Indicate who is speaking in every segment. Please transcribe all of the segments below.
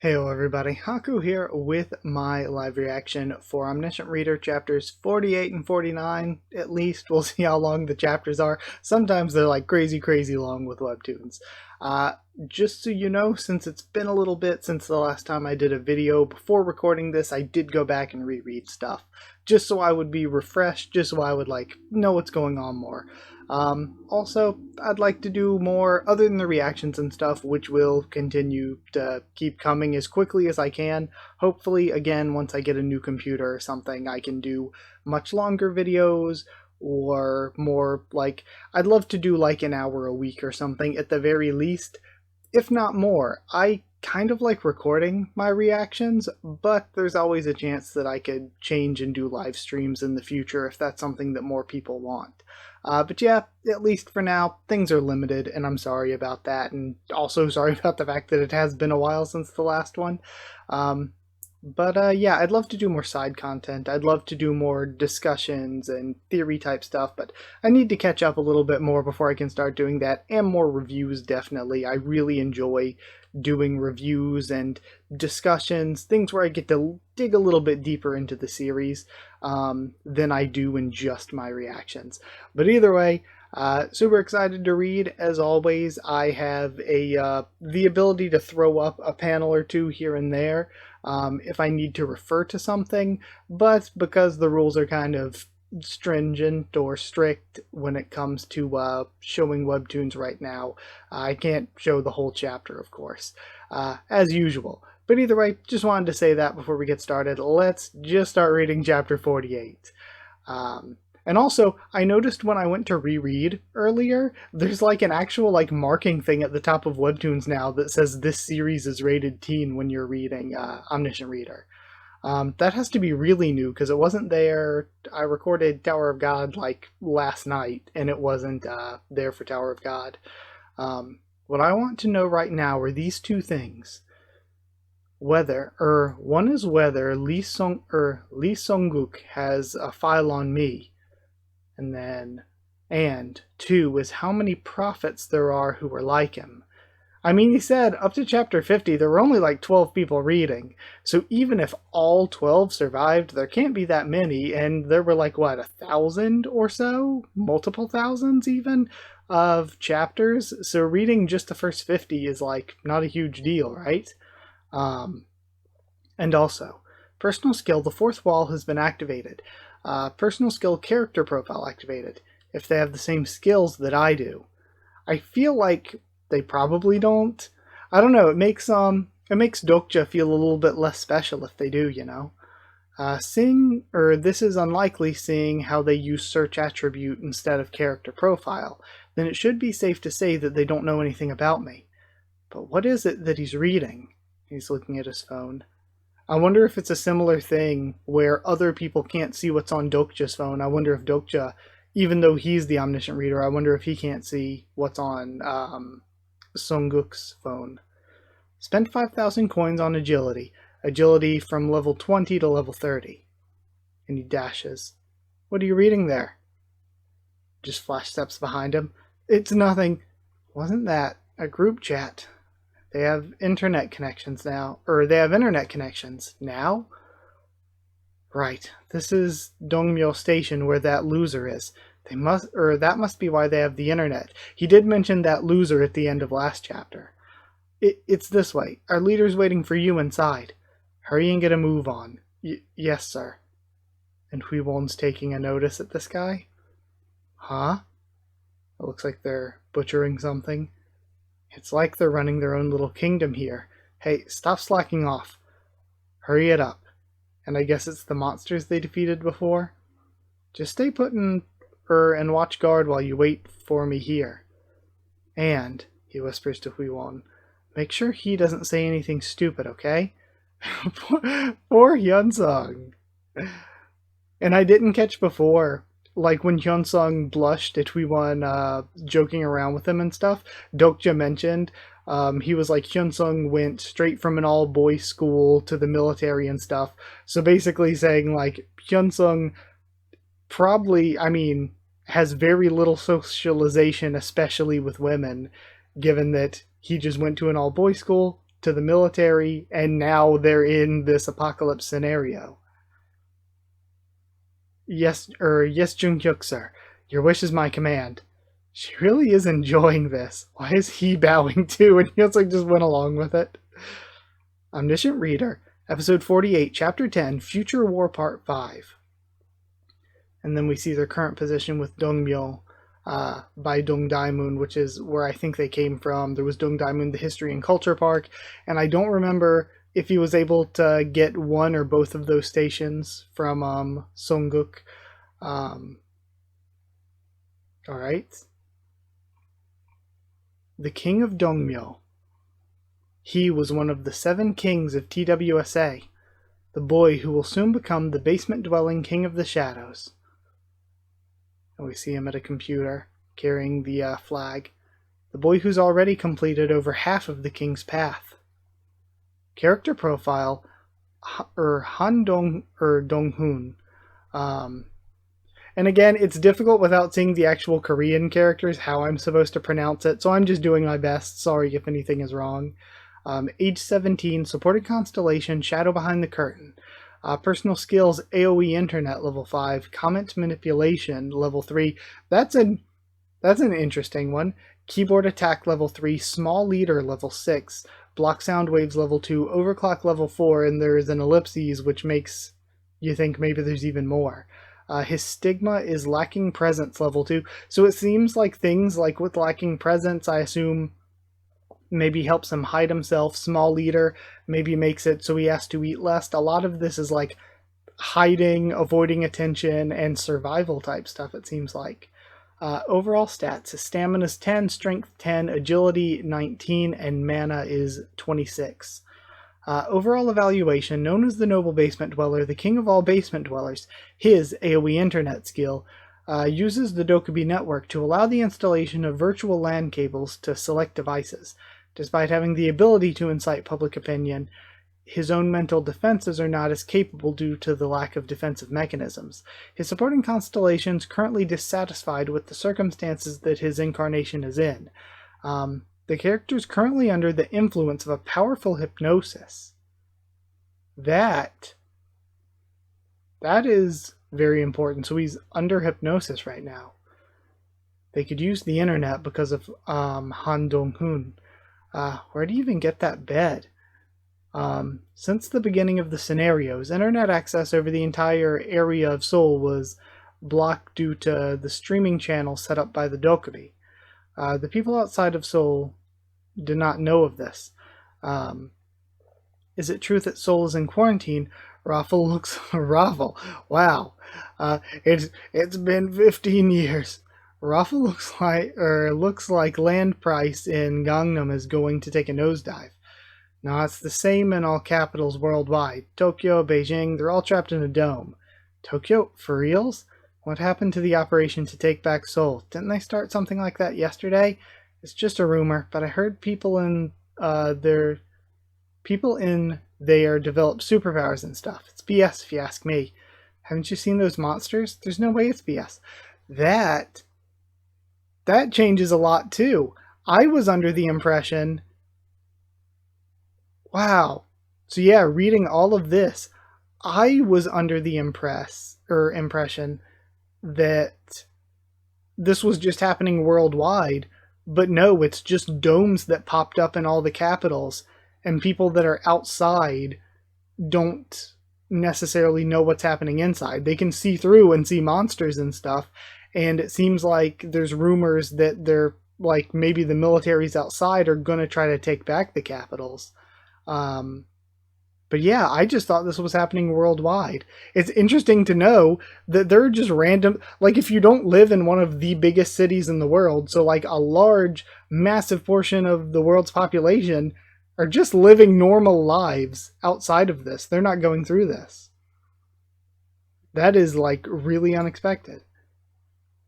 Speaker 1: Heyo everybody, Haku here with my live reaction for Omniscient Reader chapters 48 and 49, at least. We'll see how long the chapters are. Sometimes they're like crazy long with webtoons. Just so you know, since it's been a little bit since the last time I did a video before recording this, I did go back and reread stuff. Just so I would be refreshed, just so I would know what's going on more. Also, I'd like to do more other than the reactions and stuff, which will continue to keep coming as quickly as I can. Hopefully, again, once I get a new computer or something, I can do much longer videos or more I'd love to do like an hour a week or something at the very least, if not more. I kind of like recording my reactions, but there's always a chance that I could change and do live streams in the future if that's something that more people want. But yeah, at least for now, things are limited, and I'm sorry about that, and also sorry about the fact that it has been a while since the last one. Yeah, I'd love to do more side content. I'd love to do more discussions and theory type stuff, but I need to catch up a little bit more before I can start doing that, and more reviews, definitely. I really enjoy doing reviews and discussions, things where I get to dig a little bit deeper into the series than I do in just my reactions. But either way, super excited to read. As always, I have the ability to throw up a panel or two here and there if I need to refer to something, but because the rules are kind of stringent or strict when it comes to showing webtoons right now, I can't show the whole chapter, of course, as usual. But either way, just wanted to say that before we get started. Let's just start reading chapter 48. And also, I noticed when I went to reread earlier, there's like an actual marking thing at the top of webtoons now that says this series is rated teen when you're reading Omniscient Reader. That has to be really new because it wasn't there. I recorded Tower of God last night, and it wasn't there for Tower of God. What I want to know right now are these two things. One is whether Lee Sung-guk has a file on me. And two is how many prophets there are who are like him. I mean, he said up to chapter 50 there were only 12 people reading, so even if all 12 survived, there can't be that many, and there were 1,000 or so, multiple thousands even, of chapters, so reading just the first 50 is not a huge deal, right? And also, personal skill, the fourth wall has been activated. Personal skill character profile activated, if they have the same skills that I do. I feel like they probably don't. I don't know, it makes Dokja feel a little bit less special if they do, you know. This is unlikely seeing how they use search attribute instead of character profile. Then it should be safe to say that they don't know anything about me. But what is it that he's reading? He's looking at his phone. I wonder if it's a similar thing where other people can't see what's on Dokja's phone. I wonder if Dokja, even though he's the Omniscient Reader, I wonder if he can't see what's on Sung-guk's phone. Spend 5,000 coins on agility. Agility from level 20 to level 30. And he dashes. What are you reading there? Just flash steps behind him. It's nothing. Wasn't that a group chat? They have internet connections now. They have internet connections now? Right. This is Dongmyo Station where that loser is. That must be why they have the internet. He did mention that loser at the end of last chapter. It's this way. Our leader's waiting for you inside. Hurry and get a move on. Yes, sir. And Huiwon's taking a notice at this guy? Huh? It looks like they're butchering something. It's like they're running their own little kingdom here. Hey, stop slacking off. Hurry it up. And I guess it's the monsters they defeated before? Just stay put and watch guard while you wait for me here. And, he whispers to Huiwon, make sure he doesn't say anything stupid, okay? Poor Hyunsung. And I didn't catch before, when Hyunsung blushed at Huiwon joking around with him and stuff, Dokja mentioned he was like, Hyunsung went straight from an all-boys school to the military and stuff. So basically saying Hyunsung probably, has very little socialization, especially with women, given that he just went to an all-boys school to the military, and now they're in this apocalypse scenario. Yes, Junghyuk, sir. Your wish is my command. She really is enjoying this. Why is he bowing too? And he just went along with it. Omniscient Reader, Episode 48, Chapter 10, Future War Part 5. And then we see their current position with Dongmyo by Dongdaemun, which is where I think they came from. There was Dongdaemun, the History and Culture Park, and I don't remember if he was able to get one or both of those stations from Songguk. Alright. The King of Dongmyo. He was one of the 7 kings of TWSA, the boy who will soon become the basement-dwelling King of the Shadows. And we see him at a computer, carrying the flag. The boy who's already completed over half of the king's path. Character profile, Donghun. And again, it's difficult without seeing the actual Korean characters, how I'm supposed to pronounce it, so I'm just doing my best. Sorry if anything is wrong. Age 17, supported constellation, Shadow Behind the Curtain. Personal skills, AoE Internet, level 5. Comment manipulation, level 3. That's an interesting one. Keyboard attack, level 3. Small leader, level 6. Block sound waves, level 2. Overclock, level 4. And there is an ellipses, which makes you think maybe there's even more. His stigma is lacking presence, level 2. So it seems like things like with lacking presence, I assume maybe helps him hide himself. Small leader maybe makes it so he has to eat less. A lot of this is like hiding, avoiding attention, and survival type stuff, it seems like. Overall stats, his stamina is 10, strength 10, agility 19, and mana is 26. Overall evaluation, known as the Noble Basement Dweller, the king of all basement dwellers, his AoE Internet skill uses the Dokubi network to allow the installation of virtual LAN cables to select devices. Despite having the ability to incite public opinion, his own mental defenses are not as capable due to the lack of defensive mechanisms. His supporting constellation is currently dissatisfied with the circumstances that his incarnation is in. The character is currently under the influence of a powerful hypnosis. That is very important. So he's under hypnosis right now. They could use the internet because of Han Dong-hun. Where do you even get that bed? Since the beginning of the scenarios, internet access over the entire area of Seoul was blocked due to the streaming channel set up by the Dokubi. The people outside of Seoul do not know of this. Is it true that Seoul is in quarantine? Raffle looks... Raffle. Wow. It's been 15 years. Raffle looks like land price in Gangnam is going to take a nosedive. Now, it's the same in all capitals worldwide. Tokyo, Beijing, they're all trapped in a dome. Tokyo? For reals? What happened to the operation to take back Seoul? Didn't they start something like that yesterday? It's just a rumor, but I heard people in there develop superpowers and stuff. It's BS if you ask me. Haven't you seen those monsters? There's no way it's BS. That changes a lot too. I was under the impression... Wow. So yeah, reading all of this, I was under the impression that this was just happening worldwide, but no, it's just domes that popped up in all the capitals, and people that are outside don't necessarily know what's happening inside. They can see through and see monsters and stuff, and it seems like there's rumors that they're like maybe the militaries outside are going to try to take back the capitals. But yeah, I just thought this was happening worldwide. It's interesting to know that they're just random, like if you don't live in one of the biggest cities in the world, so like a large, massive portion of the world's population are just living normal lives outside of this. They're not going through this. That is like really unexpected.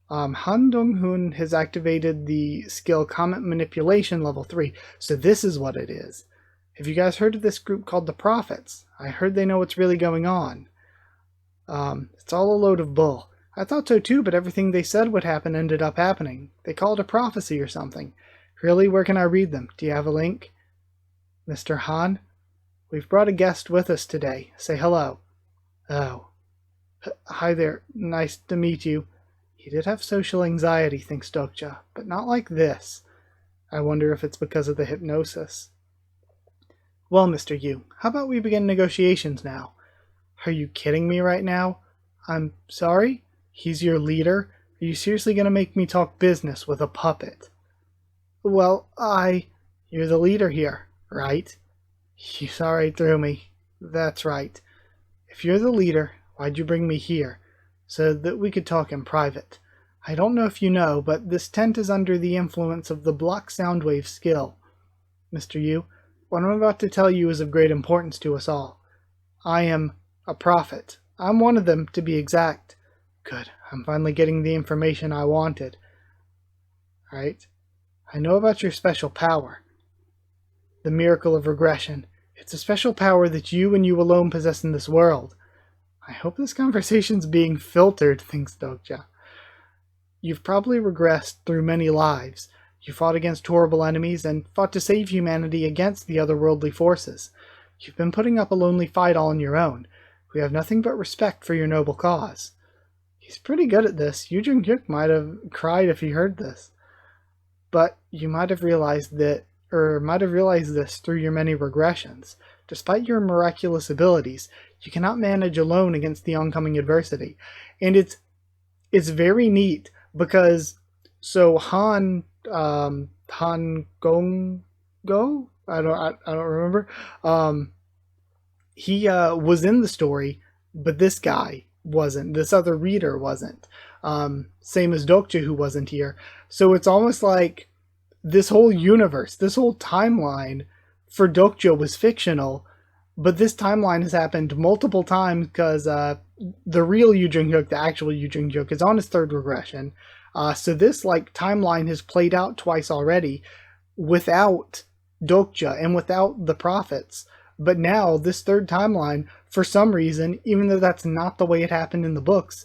Speaker 1: Han Dong-hun has activated the skill Comment Manipulation level 3, so this is what it is. Have you guys heard of this group called the Prophets? I heard they know what's really going on. It's all a load of bull. I thought so too, but everything they said would happen ended up happening. They call it a prophecy or something. Really? Where can I read them? Do you have a link? Mr. Han, we've brought a guest with us today. Say hello. Oh. Hi there. Nice to meet you. He did have social anxiety, thinks Dokja, but not like this. I wonder if it's because of the hypnosis. Well, Mr. Yu, how about we begin negotiations now? Are you kidding me right now? I'm sorry? He's your leader? Are you seriously going to make me talk business with a puppet? Well, You're the leader here, right? You saw right through me. That's right. If you're the leader, why'd you bring me here? So that we could talk in private. I don't know if you know, but this tent is under the influence of the block soundwave skill. Mr. Yu, what I'm about to tell you is of great importance to us all. I am a prophet. I'm one of them, to be exact. Good. I'm finally getting the information I wanted. Alright. I know about your special power. The miracle of regression. It's a special power that you and you alone possess in this world. I hope this conversation's being filtered, thinks Dokja. You've probably regressed through many lives. You fought against horrible enemies and fought to save humanity against the otherworldly forces. You've been putting up a lonely fight all on your own. We have nothing but respect for your noble cause. He's pretty good at this. Yu Jung-hyuk might have cried if he heard this. But you might have realized this through your many regressions. Despite your miraculous abilities, you cannot manage alone against the oncoming adversity. And it's very neat because Han Gong-go? I don't remember. He was in the story, but this guy wasn't. This other reader wasn't. Same as Dokja, who wasn't here. So it's almost like this whole universe, this whole timeline for Dokja was fictional, but this timeline has happened multiple times because the real Yu Jung-hyuk, the actual Yu Jung-hyuk, is on his third regression. So this timeline has played out twice already without Dokja and without the prophets. But now this third timeline, for some reason, even though that's not the way it happened in the books,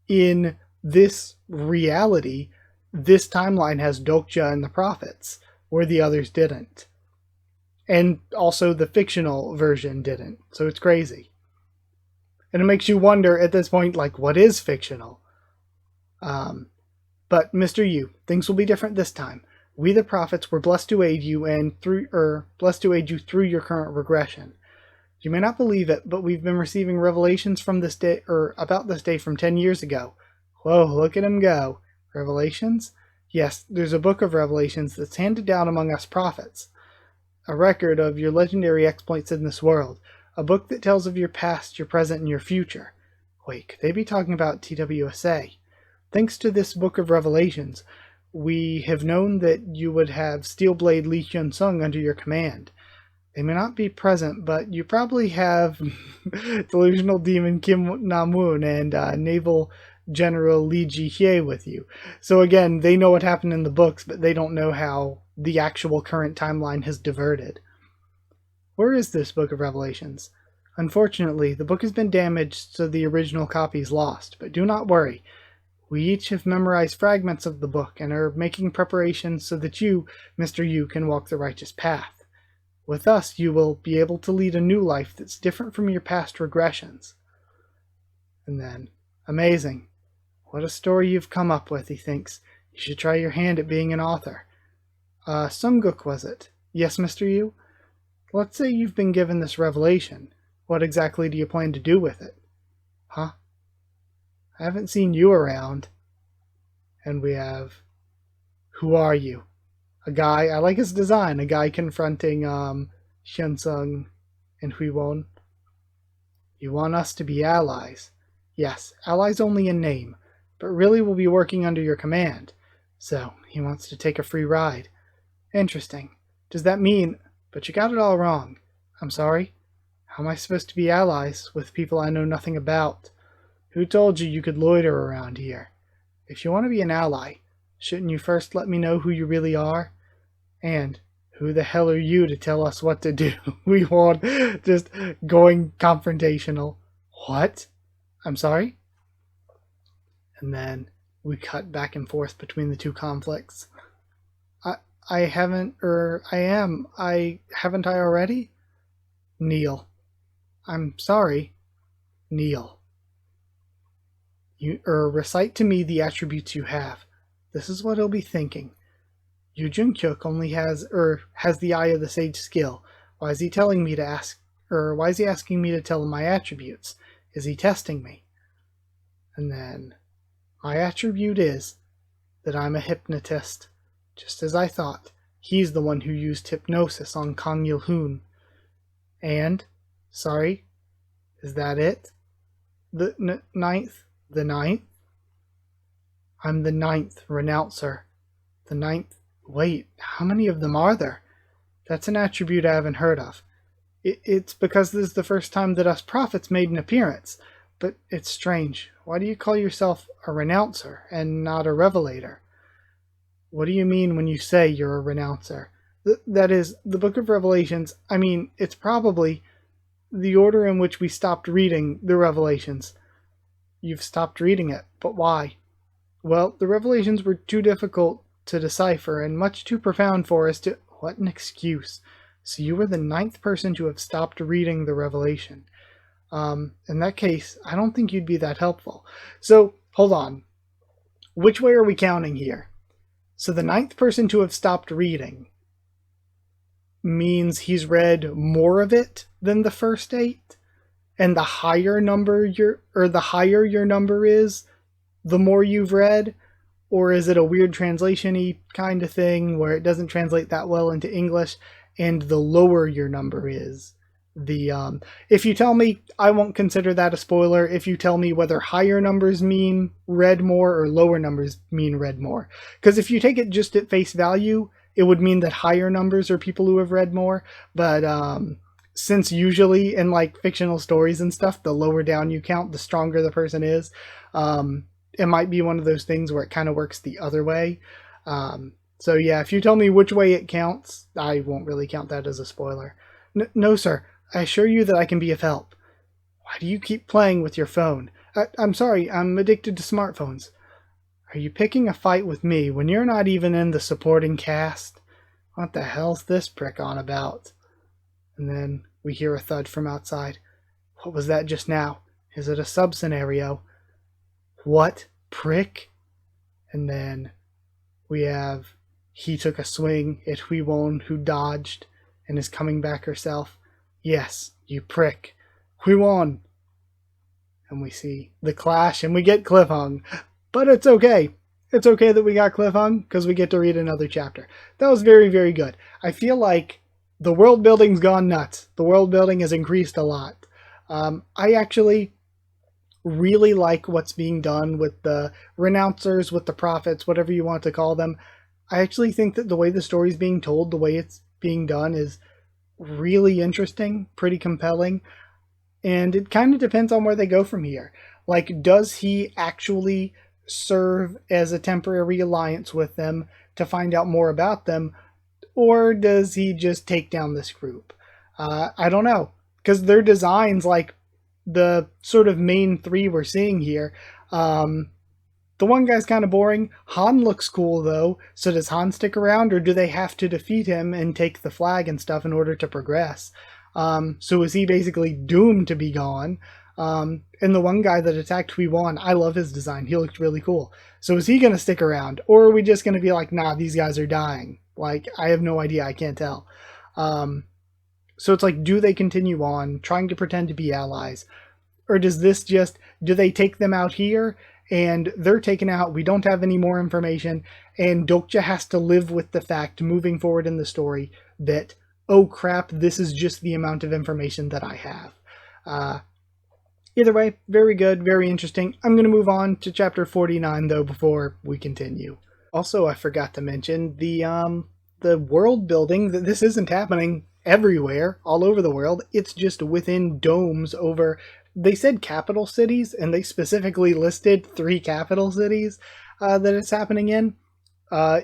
Speaker 1: in this reality, this timeline has Dokja and the prophets, where the others didn't. And also the fictional version didn't. So it's crazy. And it makes you wonder at this point, what is fictional? But Mr. Yu, things will be different this time. We the prophets were blessed to aid you through your current regression. You may not believe it, but we've been receiving revelations from this day about this day from 10 years ago. Whoa, look at him go. Revelations? Yes, there's a book of revelations that's handed down among us prophets. A record of your legendary exploits in this world. A book that tells of your past, your present, and your future. Wait, could they be talking about TWSA? Thanks to this book of revelations, we have known that you would have Steelblade Lee Hyun-sung under your command. They may not be present, but you probably have Delusional Demon Kim Nam-woon and Naval General Lee Ji-hye with you. So again, they know what happened in the books, but they don't know how the actual current timeline has diverted. Where is this Book of Revelations? Unfortunately, the book has been damaged, so the original copy is lost, but do not worry. We each have memorized fragments of the book and are making preparations so that you, Mr. Yu, can walk the righteous path. With us, you will be able to lead a new life that's different from your past regressions. And then, amazing. What a story you've come up with, he thinks. You should try your hand at being an author. Sunguk, was it? Yes, Mr. Yu? Let's say you've been given this revelation. What exactly do you plan to do with it? Huh? I haven't seen you around. And we have... Who are you? A guy, I like his design, a guy confronting Hyun-sung and Hui-won. You want us to be allies. Yes, allies only in name, but really we'll be working under your command. So, he wants to take a free ride. Interesting. Does that mean... But you got it all wrong. I'm sorry? How am I supposed to be allies with people I know nothing about? Who told you you could loiter around here? If you want to be an ally, shouldn't you first let me know who you really are? And who the hell are you to tell us what to do? We want just going confrontational. What? I'm sorry? And then we cut back and forth between the two conflicts. I haven't, haven't I already? Kneel. I'm sorry. Kneel. Recite to me the attributes you have. This is what he'll be thinking. Yu Junkyuk only has the eye of the sage skill. Why is he telling me to ask, or why is he asking me to tell him my attributes? Is he testing me? And then, my attribute is that I'm a hypnotist. Just as I thought. He's the one who used hypnosis on Kang Il-hoon. And, sorry, is that it? The ninth? The ninth? I'm the ninth renouncer. The ninth? Wait, how many of them are there? That's an attribute I haven't heard of. It's because this is the first time that us prophets made an appearance. But it's strange. Why do you call yourself a renouncer and not a revelator? What do you mean when you say you're a renouncer? That is, the Book of Revelations, it's probably the order in which we stopped reading the Revelations. You've stopped reading it, but why? Well, the Revelations were too difficult to decipher and much too profound for us to... What an excuse. So you were the ninth person to have stopped reading the Revelation. In that case, I don't think you'd be that helpful. So, hold on. Which way are we counting here? So the ninth person to have stopped reading means he's read more of it than the first 8? And the higher your number is, the more you've read? Or is it a weird translation-y kind of thing where it doesn't translate that well into English, and the lower your number is, if you tell me, I won't consider that a spoiler if you tell me whether higher numbers mean read more or lower numbers mean read more. Because if you take it just at face value, it would mean that higher numbers are people who have read more. But since usually in like fictional stories and stuff, the lower down you count, the stronger the person is. It might be one of those things where it kind of works the other way. So yeah, if you tell me which way it counts, I won't really count that as a spoiler. No, sir. I assure you that I can be of help. Why do you keep playing with your phone? I'm sorry, I'm addicted to smartphones. Are you picking a fight with me when you're not even in the supporting cast? What the hell's this prick on about? And then we hear a thud from outside. What was that just now? Is it a sub-scenario? What? Prick? And then we have he took a swing at Huiwon, who dodged and is coming back herself. Yes, you prick. Huiwon. And we see the clash and we get cliffhung. But it's okay. It's okay that we got cliffhung because we get to read another chapter. That was very, very good. I feel like the world building's gone nuts. The world building has increased a lot. I actually really like what's being done with the renouncers, with the prophets, whatever you want to call them. I actually think that the way the story's being told, the way it's being done is really interesting, pretty compelling, and it kind of depends on where they go from here. Like, does he actually serve as a temporary alliance with them to find out more about them, or does he just take down this group? I don't know, because their designs, like the sort of main 3 we're seeing here, the one guy's kind of boring. Han looks cool, though. So does Han stick around, or do they have to defeat him and take the flag and stuff in order to progress? So is he basically doomed to be gone? And the one guy that attacked Huiwon, I love his design. He looked really cool. So is he going to stick around? Or are we just going to be like, nah, these guys are dying? Like, I have no idea. I can't tell. So it's like, do they continue on trying to pretend to be allies? Or does this just, do they take them out here and they're taken out, we don't have any more information, and Dokja has to live with the fact moving forward in the story that, oh crap, this is just the amount of information that I have. Either way, very good, very interesting. I'm going to move on to chapter 49 though before we continue. Also, I forgot to mention the world building, that this isn't happening everywhere, all over the world. It's just within domes over... They said capital cities, and they specifically listed 3 capital cities that it's happening in.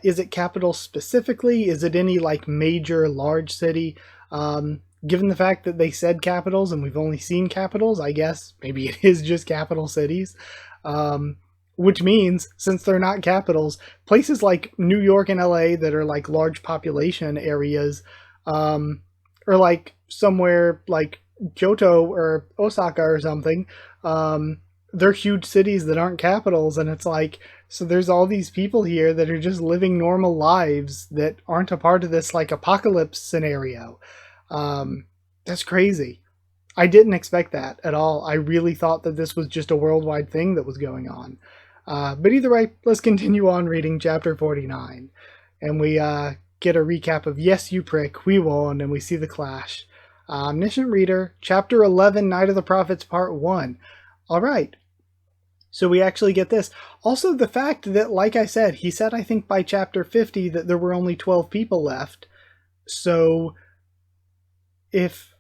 Speaker 1: Is it capital specifically? Is it any like major large city? Given the fact that they said capitals and we've only seen capitals, I guess maybe it is just capital cities. which means, since they're not capitals, places like New York and LA that are like large population areas, or like somewhere like Kyoto or Osaka or something, they're huge cities that aren't capitals, and it's like, so there's all these people here that are just living normal lives that aren't a part of this like apocalypse scenario. That's crazy. I didn't expect that at all. I really thought that this was just a worldwide thing that was going on. But either way, let's continue on reading chapter 49. And we get a recap of Yes, You Prick, We Won, and we see the clash. Omniscient Reader, chapter 11, Night of the Prophets, part 1. All right. So we actually get this. Also, the fact that, like I said, he said, I think by chapter 50 that there were only 12 people left. So if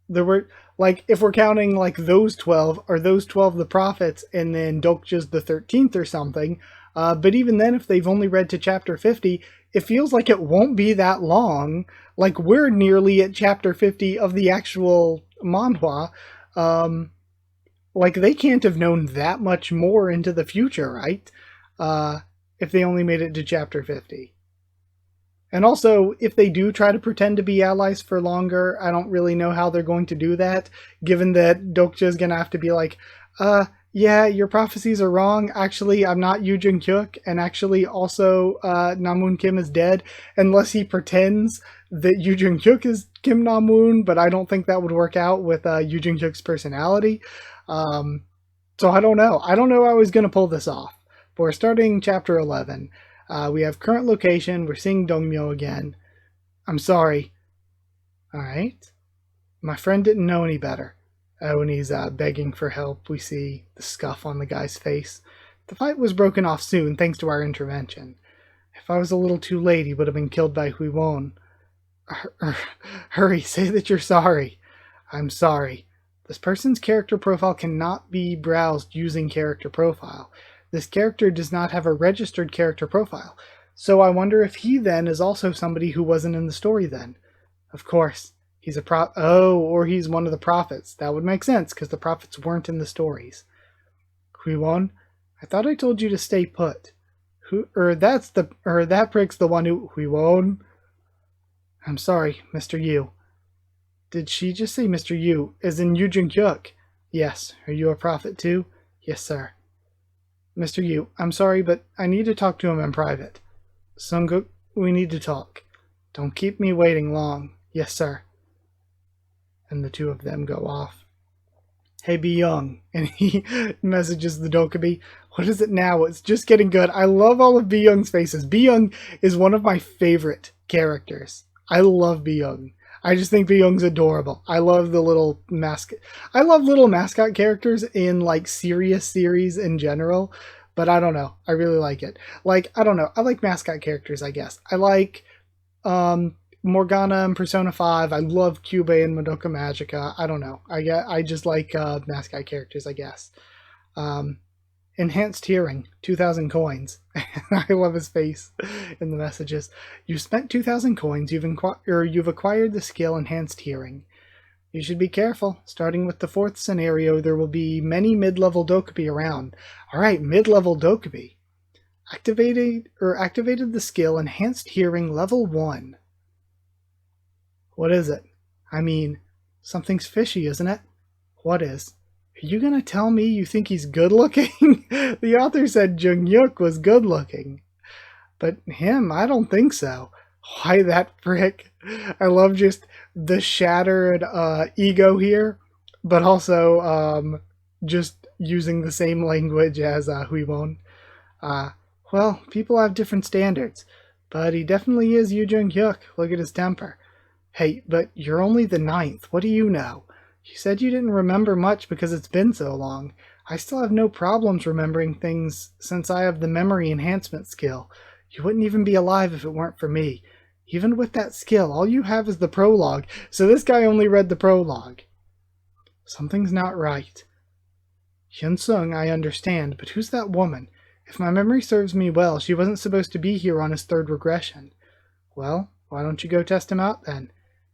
Speaker 1: there were, like, if we're counting like those 12, are those 12 the prophets and then Dokja's the 13th or something? But even then, if they've only read to chapter 50, it feels like it won't be that long. Like, we're nearly at chapter 50 of the actual manhwa. Like, they can't have known that much more into the future, right? If they only made it to chapter 50. And also, if they do try to pretend to be allies for longer, I don't really know how they're going to do that, given that Dokja is going to have to be like, yeah, your prophecies are wrong. Actually, I'm not Yoo Jung-hyuk, and actually also Namun Kim is dead, unless he pretends that Yoo Jung-hyuk is Kim Namun, but I don't think that would work out with Yoo Jung-hyuk's personality. So I don't know. I don't know how he's going to pull this off. But we're starting chapter 11. We have current location. We're seeing Dongmyo again. I'm sorry. Alright. My friend didn't know any better. When he's begging for help, we see the scuff on the guy's face. The fight was broken off soon, thanks to our intervention. If I was a little too late, he would have been killed by Huiwon. Hurry, say that you're sorry. I'm sorry. This person's character profile cannot be browsed using character profile. This character does not have a registered character profile. So I wonder if he then is also somebody who wasn't in the story then. Of course. He's a or he's one of the prophets. That would make sense, because the prophets weren't in the stories. Huiwon, I thought I told you to stay put. That prick's the one who... Huiwon? I'm sorry, Mr. Yu. Did she just say Mr. Yu, as in Yoo Jung-hyuk? Yes. Are you a prophet too? Yes, sir. Mr. Yu, I'm sorry, but I need to talk to him in private. Sunguk, we need to talk. Don't keep me waiting long. Yes, sir. And the two of them go off. Hey, Bi-young. And he messages the Dokubi. What is it now? It's just getting good. I love all of Bi-young's faces. Bi-young is one of my favorite characters. I love Bi-young. I just think Bi-young's adorable. I love the little mascot. I love little mascot characters in like serious series in general, but I don't know. I really like it. Like, I don't know. I like mascot characters, I guess. I like Morgana in Persona 5. I love Kyubey in Madoka Magica. I don't know. I just like mascot characters, I guess. Enhanced hearing, 2,000 coins. I love his face in the messages. You spent 2,000 coins. You've acquired the skill Enhanced Hearing. You should be careful. Starting with the 4th scenario, there will be many mid-level Dokubi around. Alright, mid-level Dokubi. Activated the skill Enhanced Hearing level 1. What is it? I mean, something's fishy, isn't it? What is? Are you gonna tell me you think he's good looking? The author said Jung-hyuk was good looking. But him, I don't think so. Why that prick? I love just the shattered ego here, but also just using the same language as Huiwon. Well, people have different standards, but he definitely is Yoo Jung-hyuk. Look at his temper. Hey, but you're only the 9th. What do you know? You said you didn't remember much because it's been so long. I still have no problems remembering things since I have the memory enhancement skill. You wouldn't even be alive if it weren't for me. Even with that skill, all you have is the prologue. So this guy only read the prologue. Something's not right. Hyun-sung, I understand, but who's that woman? If my memory serves me well, she wasn't supposed to be here on his 3rd regression. Well, why don't you go test him out then?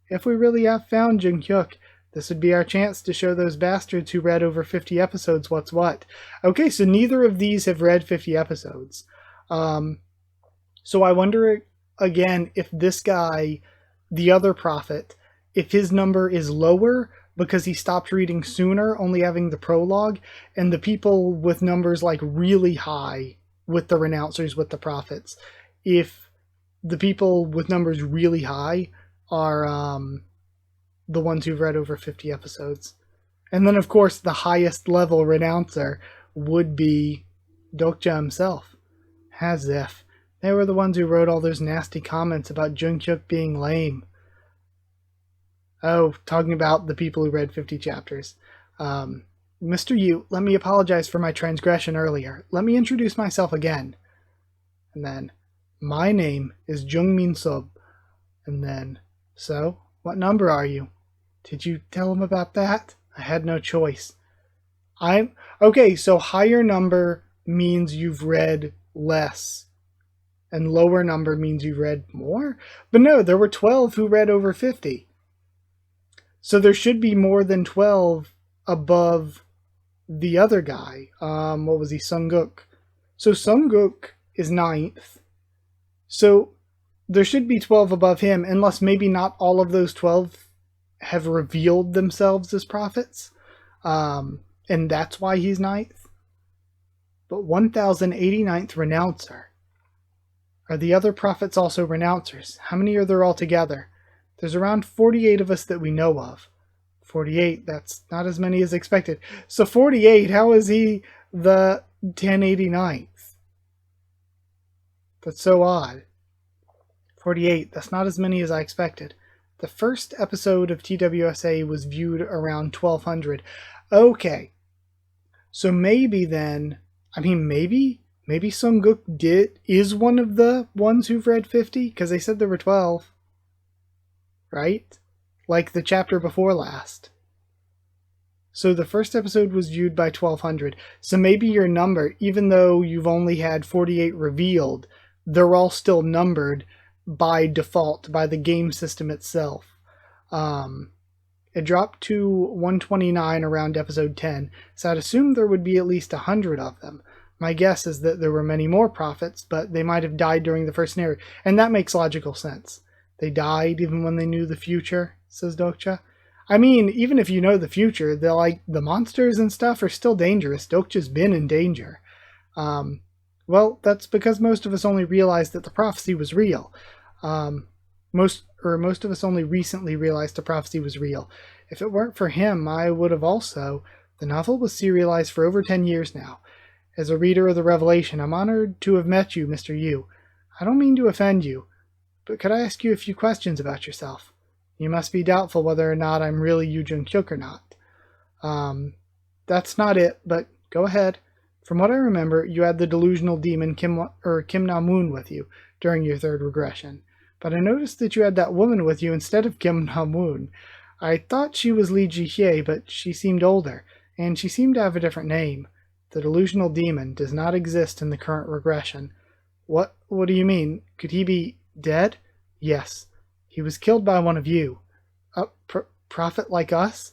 Speaker 1: If we really have found Jung-hyuk, This would be our chance to show those bastards who read over 50 episodes what's what. Okay, so neither of these have read 50 episodes. So I wonder, again, if this guy, the other prophet, if his number is lower because he stopped reading sooner, only having the prologue, and the people with numbers like really high with the renouncers, with the prophets, if the people with numbers really high are the ones who've read over 50 episodes. And then, of course, the highest level renouncer would be Dokja himself. As if. They were the ones who wrote all those nasty comments about Jungkook being lame. Oh, talking about the people who read 50 chapters. Mr. Yu, let me apologize for my transgression earlier. Let me introduce myself again. And then, my name is Jungmin Sub. And then, so, what number are you? Did you tell him about that? I had no choice. Okay, so higher number means you've read less. And lower number means you've read more? But no, there were 12 who read over 50. So there should be more than 12 above the other guy. What was he? Sunguk. So Sunguk is 9th. So there should be 12 above him, unless maybe not all of those 12 have revealed themselves as prophets. And that's why he's 9th. But 1089th renouncer. Are the other prophets also renouncers? How many are there altogether? There's around 48 of us that we know of. 48, that's not as many as expected. So 48, how is he the 1089th? That's so odd. 48, that's not as many as I expected. The first episode of TWSA was viewed around 1200. Okay. So maybe then, maybe Sunguk is one of the ones who've read 50, because they said there were 12. Right? Like the chapter before last. So the first episode was viewed by 1200. So maybe your number, even though you've only had 48 revealed, they're all still numbered by default, by the game system itself. It dropped to 129 around episode 10, so I'd assume there would be at least 100 of them. My guess is that there were many more prophets, but they might have died during the first scenario, and that makes logical sense. They died even when they knew the future, says Dokja. Even if you know the future, the monsters and stuff are still dangerous. Dokja's been in danger. Well, that's because most of us only realized that the prophecy was real. Most of us only recently realized the prophecy was real. If it weren't for him, I would have also. The novel was serialized for over 10 years now. As a reader of the Revelation, I'm honored to have met you, Mr. Yu. I don't mean to offend you, but could I ask you a few questions about yourself? You must be doubtful whether or not I'm really Yu Jung-kyuk or not. That's not it, but go ahead. From what I remember, you had the delusional demon Kim Na-moon with you during your third regression. But I noticed that you had that woman with you instead of Kim Na-moon. I thought she was Lee Ji-hye, but she seemed older, and she seemed to have a different name. The delusional demon does not exist in the current regression. What do you mean? Could he be dead? Yes. He was killed by one of you. A prophet like us?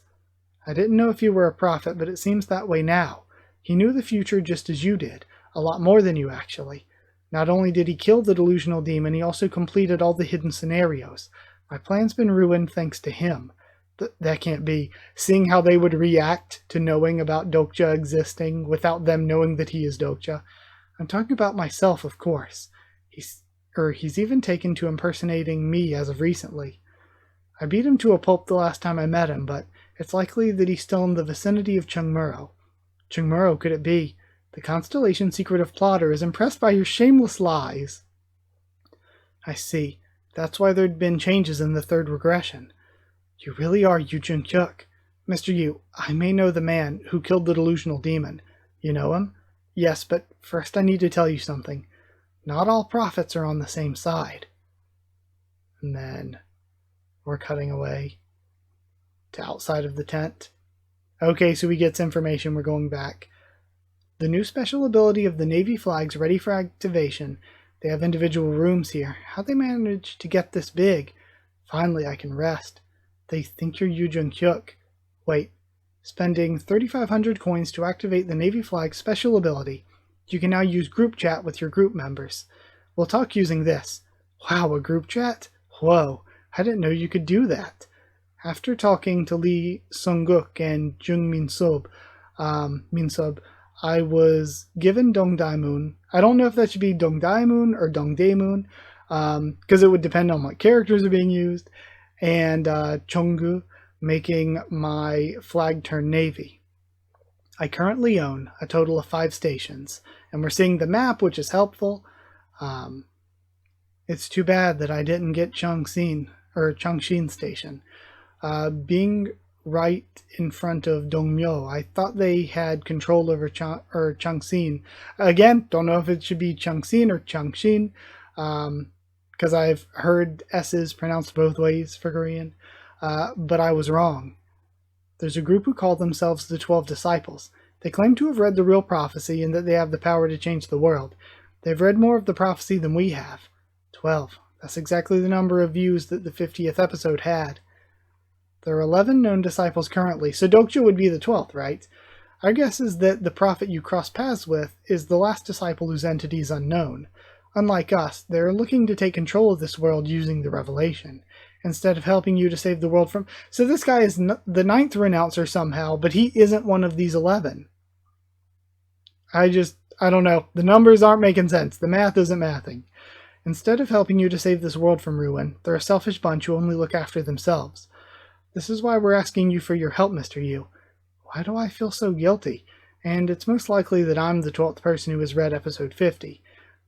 Speaker 1: I didn't know if you were a prophet, but it seems that way now. He knew the future just as you did. A lot more than you, actually. Not only did he kill the delusional demon, he also completed all the hidden scenarios. My plan's been ruined thanks to him. That can't be. Seeing how they would react to knowing about Dokja existing without them knowing that he is Dokja. I'm talking about myself, of course. He's even taken to impersonating me as of recently. I beat him to a pulp the last time I met him, but it's likely that he's still in the vicinity of Chungmuro. Chungmuro, could it be? The Constellation Secretive Plotter is impressed by your shameless lies. I see. That's why there'd been changes in the third regression. You really are Yu Jung-kyuk. Mr. Yu, I may know the man who killed the delusional demon. You know him? Yes, but first I need to tell you something. Not all prophets are on the same side. And then we're cutting away to outside of the tent. Okay, so he gets information. We're going back. The new special ability of the Navy flag's ready for activation. They have individual rooms here. How'd they manage to get this big? Finally, I can rest. They think you're Yu Jung-kyuk. Wait. Spending 3,500 coins to activate the Navy Flag special ability. You can now use group chat with your group members. We'll talk using this. Wow, a group chat? Whoa, I didn't know you could do that. After talking to Lee Sung-guk and Jung Min-sub, I was given Dongdaemun. I don't know if that should be Dongdaemun or Dongdaemun, because it would depend on what characters are being used, and Chonggu, making my flag turn navy. I currently own a total of 5 stations, and we're seeing the map, which is helpful. It's too bad that I didn't get Changxin Station. Being right in front of Dongmyo, I thought they had control over Changxin. Again, don't know if it should be Changxin or Changxin, because I've heard S's pronounced both ways for Korean, but I was wrong. There's a group who call themselves the 12 Disciples. They claim to have read the real prophecy and that they have the power to change the world. They've read more of the prophecy than we have. 12. That's exactly the number of views that the 50th episode had. There are 11 known disciples currently, so Dokja would be the 12th, right? Our guess is that the prophet you cross paths with is the last disciple whose entity is unknown. Unlike us, they're looking to take control of this world using the revelation, instead of helping you to save the world from... So this guy is the 9th renouncer somehow, but he isn't one of these 11. I don't know. The numbers aren't making sense. The math isn't mathing. Instead of helping you to save this world from ruin, they're a selfish bunch who only look after themselves. This is why we're asking you for your help, Mr. Yu. Why do I feel so guilty? And it's most likely that I'm the 12th person who has read episode 50.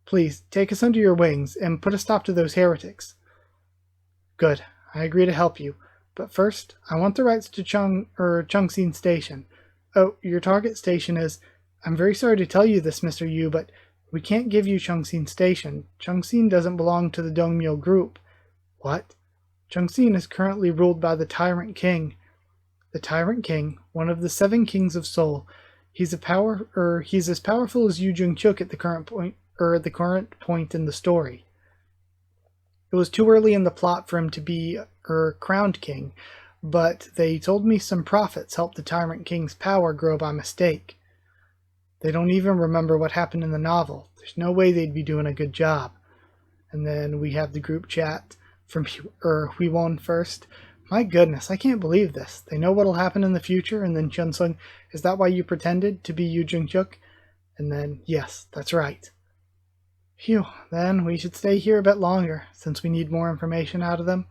Speaker 1: Please, take us under your wings and put a stop to those heretics. Good. I agree to help you. But first, I want the rights to Changxin Station. Oh, your target station is... I'm very sorry to tell you this, Mr. Yu, but we can't give you Changxin Station. Changxin doesn't belong to the Dongmyo group. What? Changxin is currently ruled by the Tyrant King. The Tyrant King, one of the 7 kings of Seoul. He's as powerful as Yu Jung-chuk at the current point in the story. It was too early in the plot for him to be crowned king, but they told me some prophets helped the Tyrant King's power grow by mistake. They don't even remember what happened in the novel. There's no way they'd be doing a good job. And then we have the group chat from Hwewon first. My goodness, I can't believe this. They know what'll happen in the future, and then Chun-sung, is that why you pretended to be Yu Jung-chuk? And then, yes, that's right. Phew, then we should stay here a bit longer, since we need more information out of them.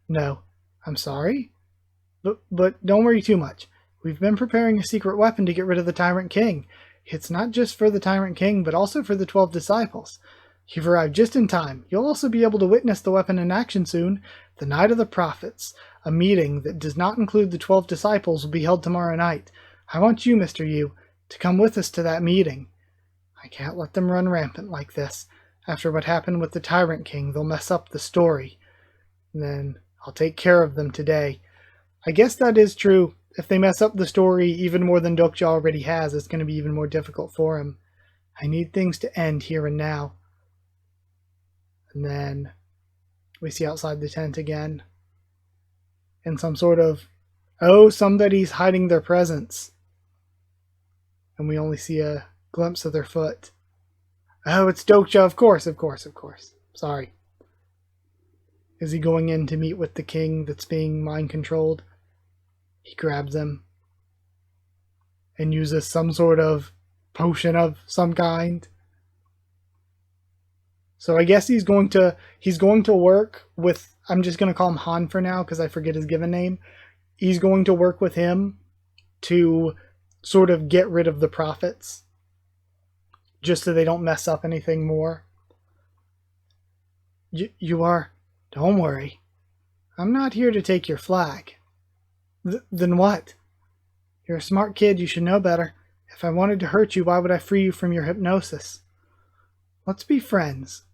Speaker 1: No, I'm sorry? But don't worry too much. We've been preparing a secret weapon to get rid of the Tyrant King. It's not just for the Tyrant King, but also for the 12 disciples. You've arrived just in time. You'll also be able to witness the weapon in action soon. The Night of the Prophets. A meeting that does not include the 12 disciples will be held tomorrow night. I want you, Mr. Yu, to come with us to that meeting. I can't let them run rampant like this. After what happened with the Tyrant King, they'll mess up the story. And then I'll take care of them today. I guess that is true. If they mess up the story even more than Dokja already has, it's going to be even more difficult for him. I need things to end here and now. And then we see outside the tent again. And some sort of, oh, somebody's hiding their presence. And we only see a glimpse of their foot. Oh, it's Dokja, of course. Sorry. Is he going in to meet with the king that's being mind-controlled? He grabs him and uses some sort of potion of some kind. So I guess he's going to work with, I'm just going to call him Han for now because I forget his given name. He's going to work with him to sort of get rid of the prophets, just so they don't mess up anything more. You are, don't worry. I'm not here to take your flag. Then what? You're a smart kid, you should know better. If I wanted to hurt you, why would I free you from your hypnosis? Let's be friends.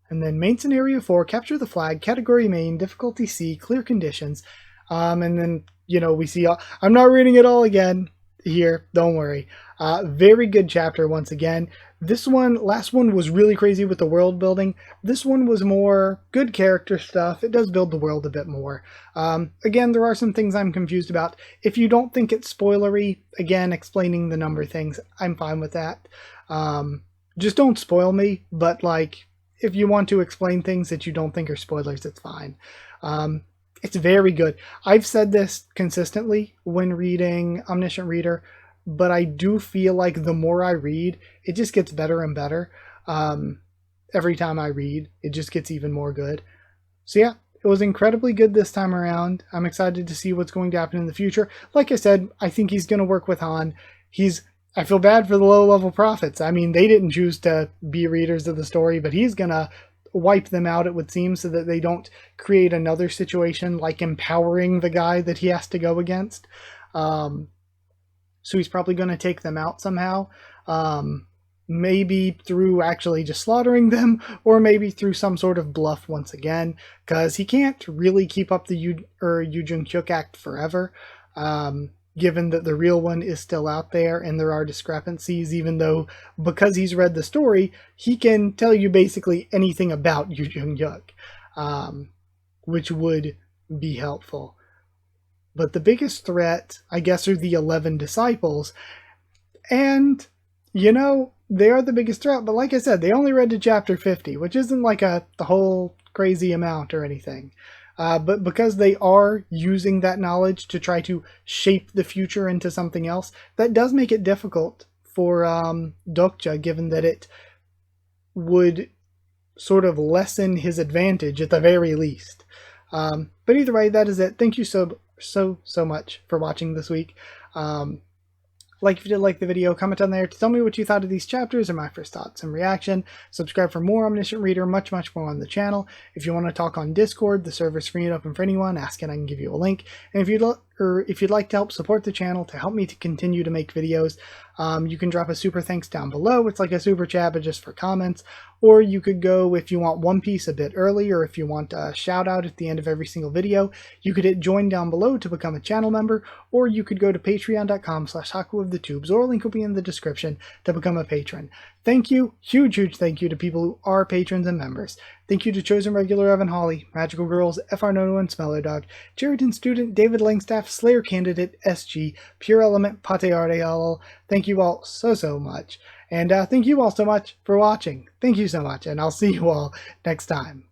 Speaker 1: And then main scenario 4, capture the flag, category main, difficulty C, clear conditions. And then, we see, I'm not reading it all again. here, don't worry. Very good chapter once again. This one, last one was really crazy with the world building. This one was more good character stuff. It does build the world a bit more. Again, there are some things I'm confused about. If you don't think it's spoilery, again, explaining the number things, I'm fine with that. Just don't spoil me, but like, if you want to explain things that you don't think are spoilers, it's fine. It's very good. I've said this consistently when reading Omniscient Reader, but I do feel like the more I read, it just gets better and better. Every time I read, it just gets even more good. So yeah, it was incredibly good this time around. I'm excited to see what's going to happen in the future. Like I said, I think he's going to work with Han. I feel bad for the low-level prophets. I mean, they didn't choose to be readers of the story, but he's going to wipe them out, it would seem, so that they don't create another situation like empowering the guy that he has to go against. So he's probably going to take them out somehow. Maybe through actually just slaughtering them, or maybe through some sort of bluff once again, because he can't really keep up the Yu Jung-hyuk act forever. Given that the real one is still out there and there are discrepancies, even though because he's read the story, he can tell you basically anything about Yu Jung-hyuk, which would be helpful. But the biggest threat, I guess, are the 11 disciples. And, you know, they are the biggest threat, but like I said, they only read to chapter 50, which isn't like the whole crazy amount or anything. But because they are using that knowledge to try to shape the future into something else, that does make it difficult for Dokja, given that it would sort of lessen his advantage at the very least. But either way, that is it. Thank you so much for watching this week. Like if you did like the video, comment down there to tell me what you thought of these chapters or my first thoughts and reaction. Subscribe for more Omniscient Reader, much more on the channel. If you want to talk on Discord, the server's free and open for anyone. Ask and I can give you a link. And if you'd like to help support the channel to help me to continue to make videos, you can drop a super thanks down below. It's like a super chat, but just for comments. Or you could go, if you want One Piece a bit early, or if you want a shout out at the end of every single video, you could hit join down below to become a channel member, or you could go to patreon.com/Haku of the Tubes, or a link will be in the description to become a patron. Thank you, huge thank you to people who are patrons and members. Thank you to Chosen Regular Evan Hawley, Magical Girls, FR Nono and Smeller Dog, Cheriton Student, David Langstaff, Slayer Candidate, SG, Pure Element, Pate Ardeal. Thank you all so much. And thank you all so much for watching. Thank you so much, and I'll see you all next time.